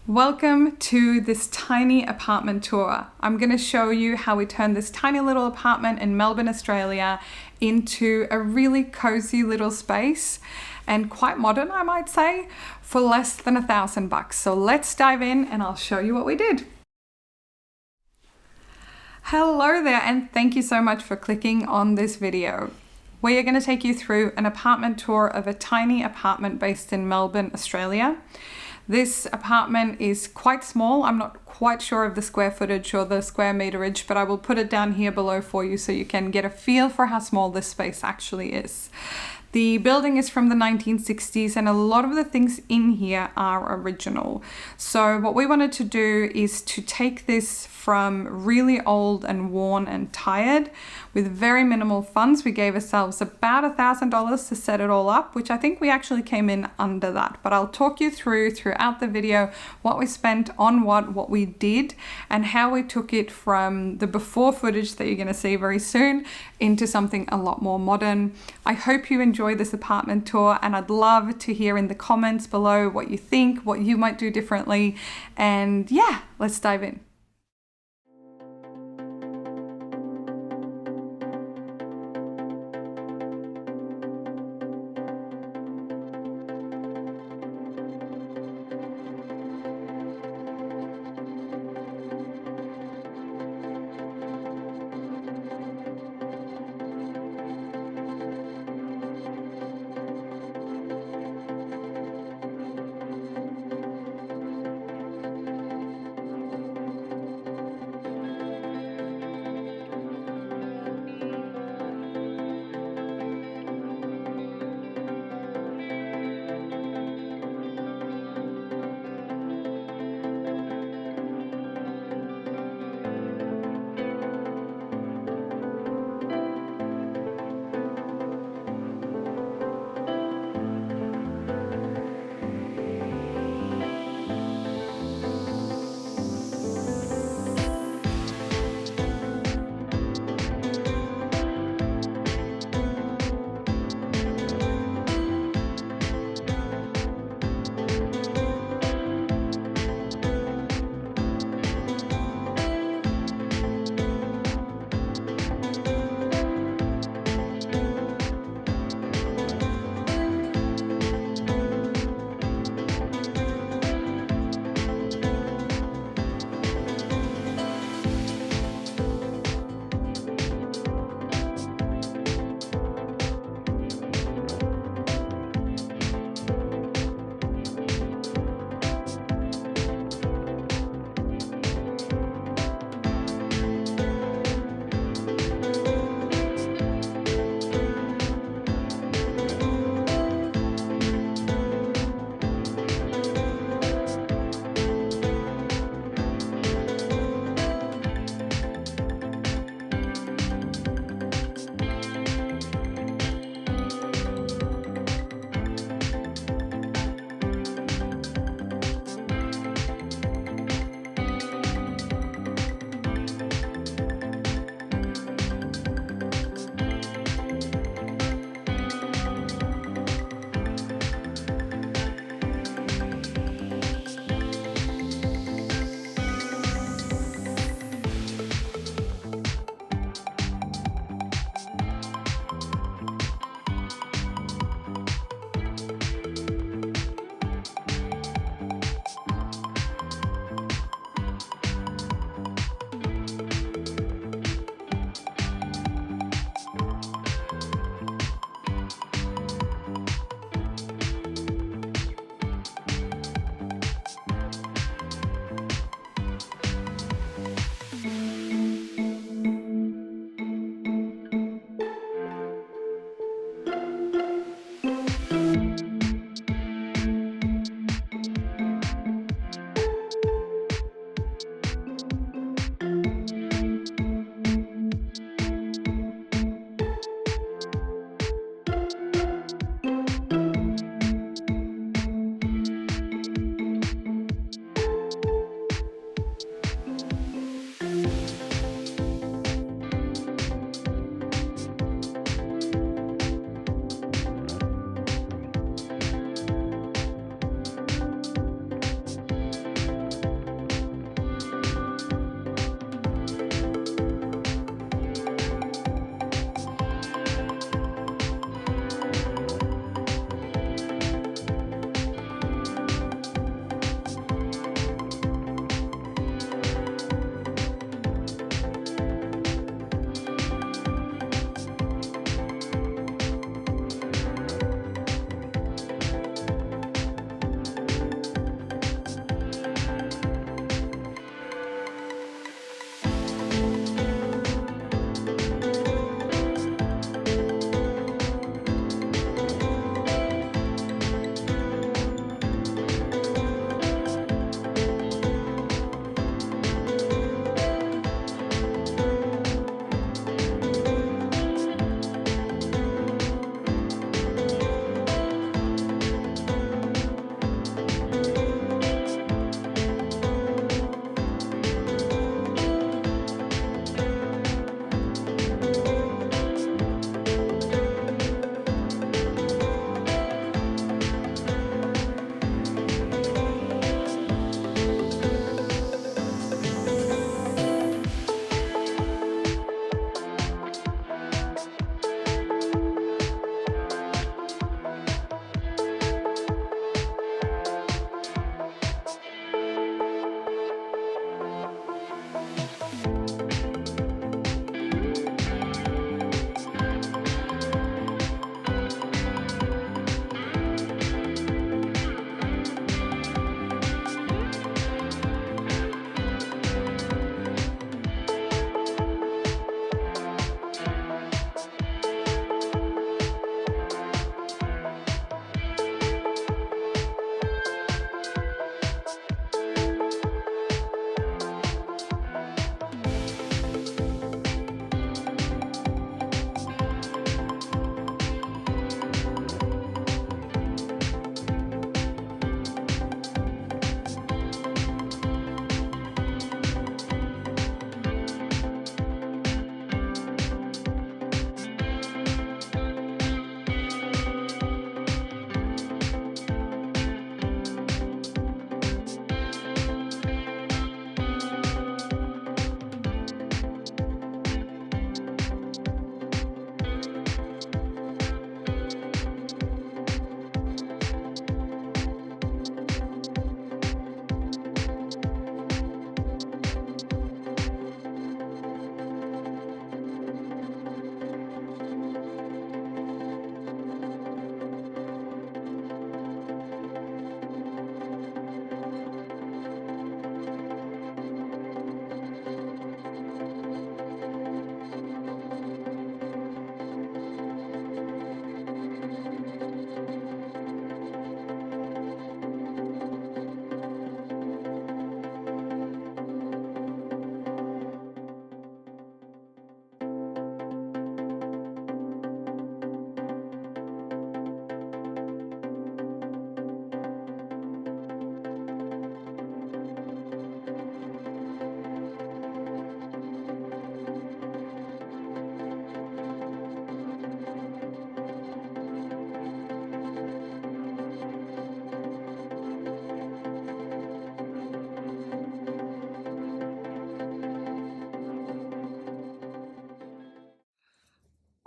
Welcome to this tiny apartment tour. I'm going to show you how we turned this tiny little apartment in Melbourne, Australia into a really cozy little space and quite modern, I might say, for less than $1,000. So let's dive in and I'll show you what we did. Hello there, and thank you so much for clicking on this video. We are going to take you through an apartment tour of a tiny apartment based in Melbourne, Australia. This apartment is quite small. I'm not quite sure of the square footage or the square meterage, but I will put it down here below for you so you can get a feel for how small this space actually is. The building is from the 1960s and a lot of the things in here are original. So what we wanted to do is to take this from really old and worn and tired with very minimal funds. We gave ourselves about $1,000 to set it all up, which I think we actually came in under that. But I'll talk you throughout the video what we spent on what we did, and how we took it from the before footage that you're going to see very soon into something a lot more modern. I hope you enjoy this apartment tour, and I'd love to hear in the comments below what you think, what you might do differently, and yeah, let's dive in.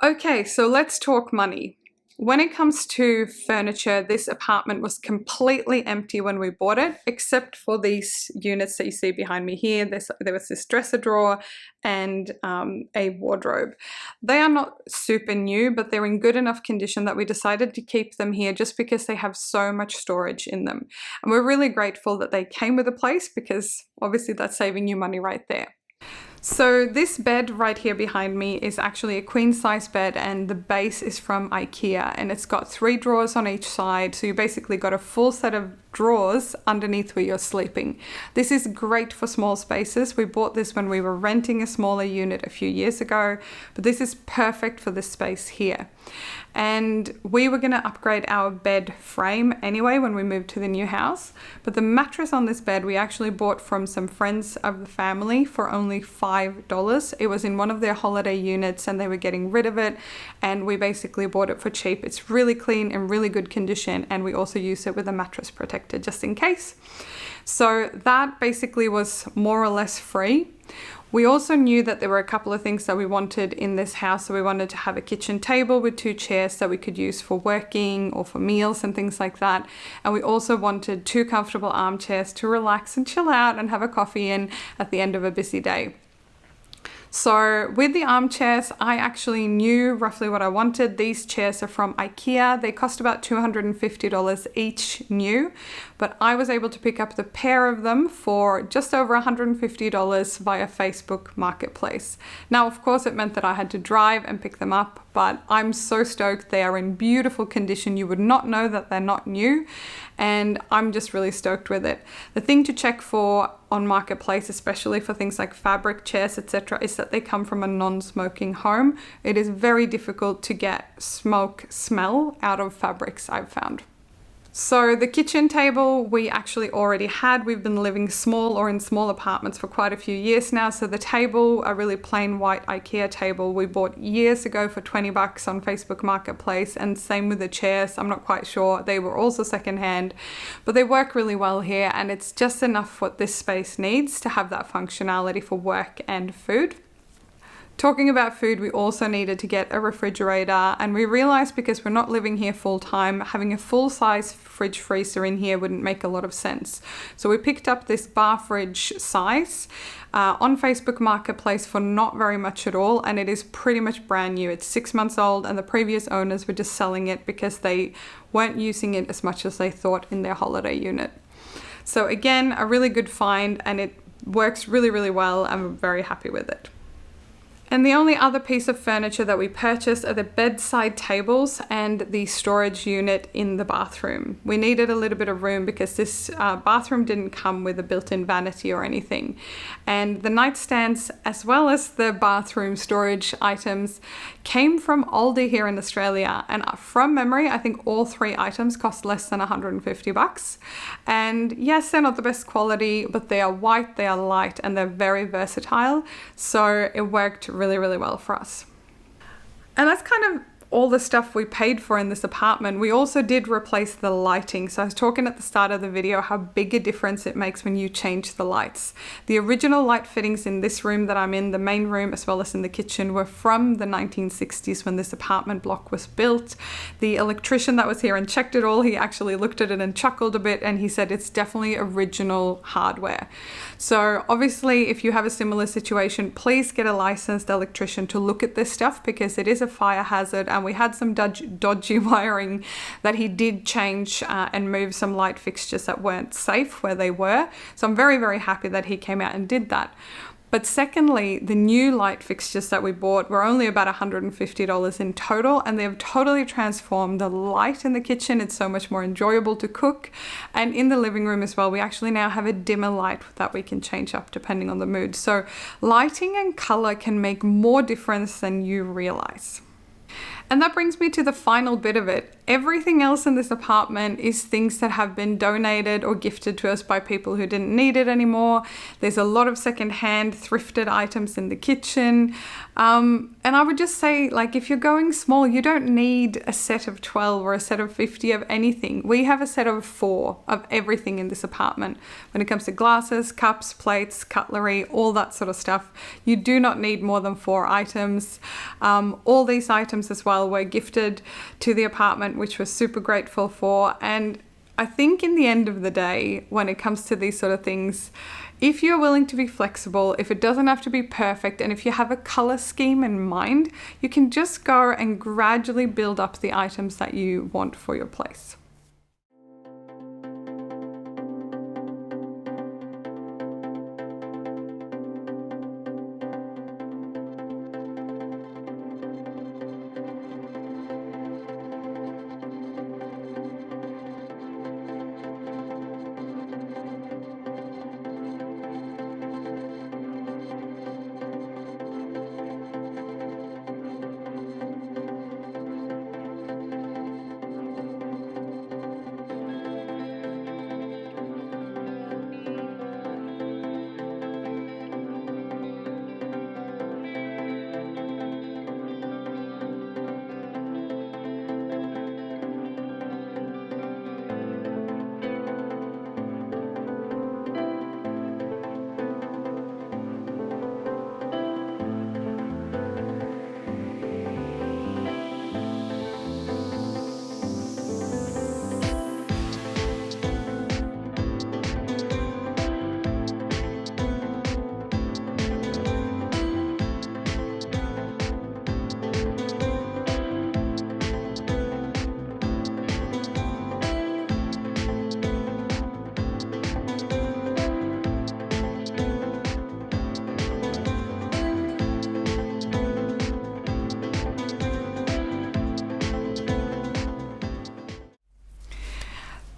Okay, so let's talk money. When it comes to furniture, this apartment was completely empty when we bought it, except for these units that you see behind me here. There was this dresser drawer and a wardrobe. They are not super new, but they're in good enough condition that we decided to keep them here just because they have so much storage in them. And we're really grateful that they came with a place, because obviously that's saving you money right there. So this bed right here behind me is actually a queen size bed, and the base is from IKEA, and it's got 3 drawers on each side. So you basically got a full set of drawers underneath where you're sleeping. This is great for small spaces. We bought this when we were renting a smaller unit a few years ago, but this is perfect for this space here. And we were going to upgrade our bed frame anyway when we moved to the new house, but the mattress on this bed we actually bought from some friends of the family for only $5. It was in one of their holiday units and they were getting rid of it, and we basically bought it for cheap. It's really clean and really good condition, and we also use it with a mattress protector just in case. So that basically was more or less free. We also knew that there were a couple of things that we wanted in this house. So we wanted to have a kitchen table with 2 chairs that we could use for working or for meals and things like that. And we also wanted 2 comfortable armchairs to relax and chill out and have a coffee in at the end of a busy day. So with the armchairs, I actually knew roughly what I wanted. These chairs are from IKEA. They cost about $250 each new, but I was able to pick up the pair of them for just over $150 via Facebook Marketplace. Now, of course, it meant that I had to drive and pick them up, but I'm so stoked. They are in beautiful condition. You would not know that they're not new, and I'm just really stoked with it. The thing to check for on Marketplace, especially for things like fabric chairs, etc., is that they come from a non-smoking home. It is very difficult to get smoke smell out of fabrics, I've found. So the kitchen table we actually already had. We've been living small or in small apartments for quite a few years now. So the table, a really plain white IKEA table we bought years ago for $20 on Facebook Marketplace, and same with the chairs. I'm not quite sure. They were also secondhand, but they work really well here, and it's just enough what this space needs to have that functionality for work and food. Talking about food, we also needed to get a refrigerator, and we realized because we're not living here full time, having a full size fridge freezer in here wouldn't make a lot of sense. So we picked up this bar fridge size on Facebook Marketplace for not very much at all, and it is pretty much brand new. It's 6 months old, and the previous owners were just selling it because they weren't using it as much as they thought in their holiday unit. So again, a really good find, and it works really, really well. I'm very happy with it. And the only other piece of furniture that we purchased are the bedside tables and the storage unit in the bathroom. We needed a little bit of room because this bathroom didn't come with a built-in vanity or anything. And the nightstands, as well as the bathroom storage items, came from Aldi here in Australia. And from memory, I think all 3 items cost less than $150. And yes, they're not the best quality, but they are white, they are light, and they're very versatile. So it worked really, really well for us. And that's kind of all the stuff we paid for in this apartment. We also did replace the lighting. So I was talking at the start of the video how big a difference it makes when you change the lights. The original light fittings in this room that I'm in, the main room as well as in the kitchen, were from the 1960s when this apartment block was built. The electrician that was here and checked it all, he actually looked at it and chuckled a bit, and he said it's definitely original hardware. So obviously, if you have a similar situation, please get a licensed electrician to look at this stuff, because it is a fire hazard, and we had some dodgy wiring that he did change and move some light fixtures that weren't safe where they were. So I'm very, very happy that he came out and did that. But secondly, the new light fixtures that we bought were only about $150 in total, and they've totally transformed the light in the kitchen. It's so much more enjoyable to cook. And in the living room as well, we actually now have a dimmer light that we can change up depending on the mood. So lighting and color can make more difference than you realize. And that brings me to the final bit of it. Everything else in this apartment is things that have been donated or gifted to us by people who didn't need it anymore. There's a lot of secondhand thrifted items in the kitchen. And I would just say, like, if you're going small, you don't need a set of 12 or a set of 50 of anything. We have a set of 4 of everything in this apartment. When it comes to glasses, cups, plates, cutlery, all that sort of stuff, you do not need more than 4 items. All these items as well were gifted to the apartment, which we're super grateful for. And I think in the end of the day, when it comes to these sort of things, if you're willing to be flexible, if it doesn't have to be perfect, and if you have a color scheme in mind, you can just go and gradually build up the items that you want for your place.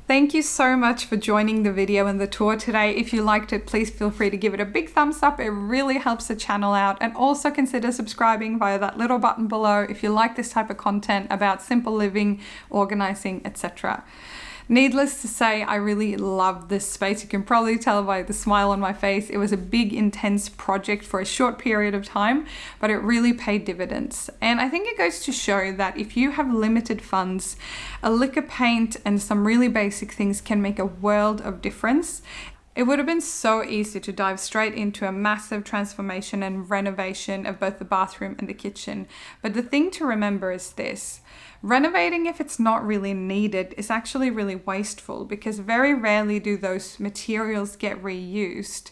Thank you so much for joining the video and the tour today. If you liked it, please feel free to give it a big thumbs up. It really helps the channel out, and also consider subscribing via that little button below if you like this type of content about simple living, organizing, etc. Needless to say, I really love this space. You can probably tell by the smile on my face. It was a big, intense project for a short period of time, but it really paid dividends. And I think it goes to show that if you have limited funds, a lick of paint and some really basic things can make a world of difference. It would have been so easy to dive straight into a massive transformation and renovation of both the bathroom and the kitchen. But the thing to remember is this: renovating, if it's not really needed, is actually really wasteful, because very rarely do those materials get reused.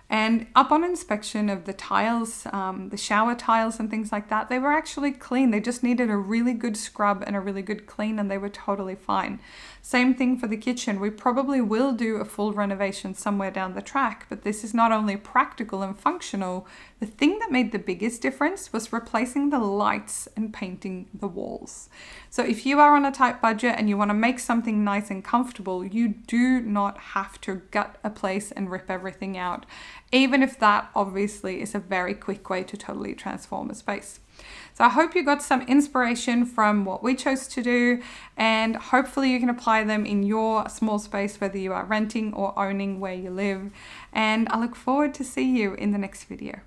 And upon inspection of the tiles, the shower tiles and things like that, they were actually clean. They just needed a really good scrub and a really good clean, and they were totally fine. Same thing for the kitchen. We probably will do a full renovation somewhere down the track, but this is not only practical and functional. The thing that made the biggest difference was replacing the lights and painting the walls. So if you are on a tight budget and you want to make something nice and comfortable, you do not have to gut a place and rip everything out, even if that obviously is a very quick way to totally transform a space. So I hope you got some inspiration from what we chose to do, and hopefully you can apply them in your small space, whether you are renting or owning where you live. And I look forward to see you in the next video.